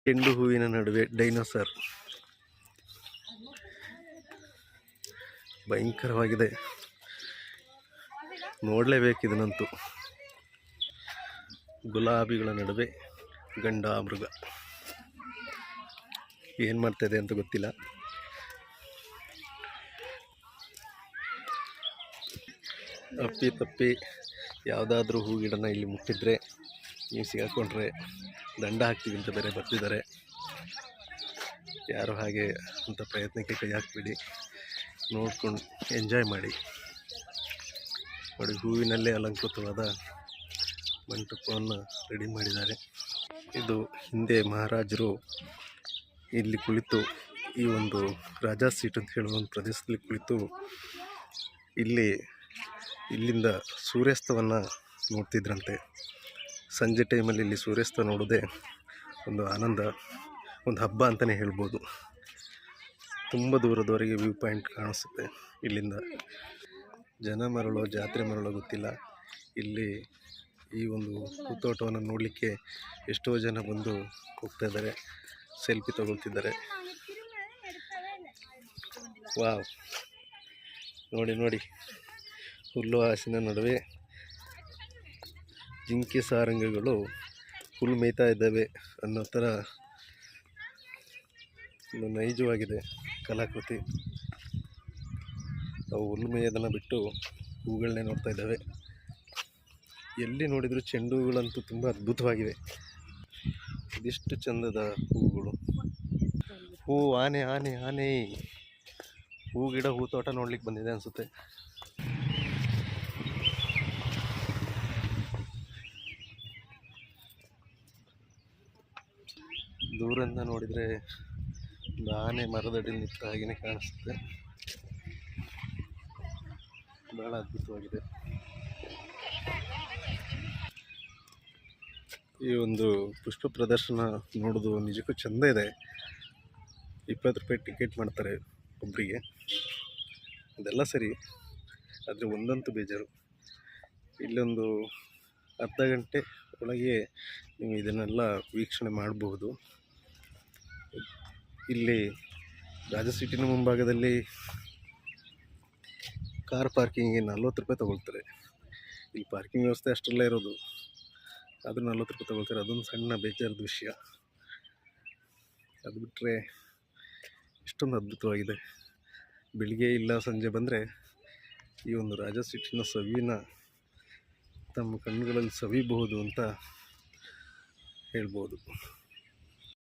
ಚೆಂಡು ಹೂವಿನ ನಡುವೆ ಡೈನೋಸರ್ ಭಯಂಕರವಾಗಿದೆ, ನೋಡಲೇಬೇಕಿದನಂತೂ. ಗುಲಾಬಿಗಳ ನಡುವೆ ಗಂಡಾಮೃಗ ಏನು ಮಾಡ್ತಾಯಿದೆ ಅಂತ ಗೊತ್ತಿಲ್ಲ. ಅಪ್ಪಿ ತಪ್ಪಿ ಯಾವುದಾದ್ರೂ ಹೂಗಿಡನ ಇಲ್ಲಿ ಮುಟ್ಟಿದ್ರೆ ನೀವು ಸಿಗಾಕೊಂಡ್ರೆ ದಂಡ ಹಾಕ್ತೀವಿ ಅಂತ ಬೇರೆ ಬರ್ತಿದ್ದಾರೆ. ಯಾರು ಹಾಗೆ ಅಂತ ಪ್ರಯತ್ನಕ್ಕೆ ಕೈ ಹಾಕ್ಬಿಡಿ, ನೋಡ್ಕೊಂಡು ಎಂಜಾಯ್ ಮಾಡಿ. ನೋಡಿ, ಹೂವಿನಲ್ಲೇ ಅಲಂಕೃತವಾದ ಮಂಟಪವನ್ನು ರೆಡಿ ಮಾಡಿದ್ದಾರೆ. ಇದು ಹಿಂದೆ ಮಹಾರಾಜರು ಇಲ್ಲಿ ಕುಳಿತು ಈ ಒಂದು ರಾಜಾ ಸೀಟ್ ಅಂತ ಹೇಳುವ ಒಂದು ಪ್ರದೇಶದಲ್ಲಿ ಕುಳಿತು ಇಲ್ಲಿಂದ ಸೂರ್ಯಾಸ್ತವನ್ನು ನೋಡ್ತಿದ್ರಂತೆ. ಸಂಜೆ ಟೈಮಲ್ಲಿ ಇಲ್ಲಿ ಸೂರ್ಯಾಸ್ತ ನೋಡೋದೇ ಒಂದು ಆನಂದ, ಒಂದು ಹಬ್ಬ ಅಂತಲೇ ಹೇಳ್ಬೋದು. ತುಂಬ ದೂರದವರೆಗೆ ವ್ಯೂ ಪಾಯಿಂಟ್ ಕಾಣಿಸುತ್ತೆ ಇಲ್ಲಿಂದ. ಜನ ಮರಳೋ ಜಾತ್ರೆ ಮರಳೋ ಗೊತ್ತಿಲ್ಲ, ಇಲ್ಲಿ ಈ ಒಂದು ಹೂತೋಟವನ್ನು ನೋಡಲಿಕ್ಕೆ ಎಷ್ಟೋ ಜನ ಬಂದು ಹೋಗ್ತಾ ಇದ್ದಾರೆ, ಸೆಲ್ಫಿ ತಗೊಳ್ತಿದ್ದಾರೆ. ವಾವ್, ನೋಡಿ ಹುಲ್ಲು ಹಾಸಿನ ನಡುವೆ ಜಿಂಕೆ ಸಾರಂಗಗಳು ಹುಲ್ಲು ಮೇಯ್ತಾ ಇದ್ದಾವೆ ಅನ್ನೋ ಥರ ಒಂದು ನೈಜವಾಗಿದೆ ಕಲಾಕೃತಿ. ಅವು ಹುಲ್ಲು ಮೇಯೋದನ್ನು ಬಿಟ್ಟು ಹೂಗಳನ್ನೇ ನೋಡ್ತಾ ಇದ್ದಾವೆ. ಎಲ್ಲಿ ನೋಡಿದರೂ ಚೆಂಡು ಹೂಗಳಂತೂ ತುಂಬ ಅದ್ಭುತವಾಗಿವೆ. ಇದಿಷ್ಟು ಚಂದದ ಹೂಗಳು. ಆನೆ ಆನೆ ಆನೆ ಹೂ ಗಿಡ ಹೂತೋಟ ನೋಡ್ಲಿಕ್ಕೆ ಬಂದಿದೆ ಅನಿಸುತ್ತೆ. ದೂರಿಂದ ನೋಡಿದರೆ ಒಂದು ಆನೆ ಮರದಡಿ ನಿಂತ ಹಾಗೆಯೇ ಕಾಣಿಸುತ್ತೆ. ಬಹಳ ಅದ್ಭುತವಾಗಿದೆ. ಈ ಒಂದು ಪುಷ್ಪ ಪ್ರದರ್ಶನ ನೋಡೋದು ನಿಜಕ್ಕೂ ಚೆಂದ ಇದೆ. 20 ರೂಪಾಯಿ ಟಿಕೆಟ್ ಮಾಡ್ತಾರೆ ಒಬ್ಬರಿಗೆ, ಅದೆಲ್ಲ ಸರಿ. ಆದರೆ ಒಂದಂತೂ ಬೇಜಾರು, ಇಲ್ಲೊಂದು ಅರ್ಧ ಗಂಟೆ ಒಳಗೆ ನೀವು ಇದನ್ನೆಲ್ಲ ವೀಕ್ಷಣೆ ಮಾಡಬಹುದು. ಇಲ್ಲಿ ರಾಜಾ ಸಿಟಿನ ಮುಂಭಾಗದಲ್ಲಿ ಕಾರ್ ಪಾರ್ಕಿಂಗಿಗೆ 40 ರೂಪಾಯಿ ತೊಗೊಳ್ತಾರೆ. ಇಲ್ಲಿ ಪಾರ್ಕಿಂಗ್ ವ್ಯವಸ್ಥೆ ಅಷ್ಟರಲ್ಲೇ ಇರೋದು, ಅದು 40 ರೂಪಾಯಿ ತೊಗೊಳ್ತಾರೆ. ಅದೊಂದು ಸಣ್ಣ ಬೇಜಾರದ ವಿಷಯ. ಅದು ಬಿಟ್ಟರೆ ಇಷ್ಟೊಂದು ಅದ್ಭುತವಾಗಿದೆ. ಬೆಳಿಗ್ಗೆ ಇಲ್ಲ ಸಂಜೆ ಬಂದರೆ ಈ ಒಂದು ರಾಜಾ ಸಿಟಿನ ಸವಿನ ತಮ್ಮ ಕಣ್ಣುಗಳಲ್ಲಿ ಸವಿಬಹುದು ಅಂತ ಹೇಳ್ಬೋದು.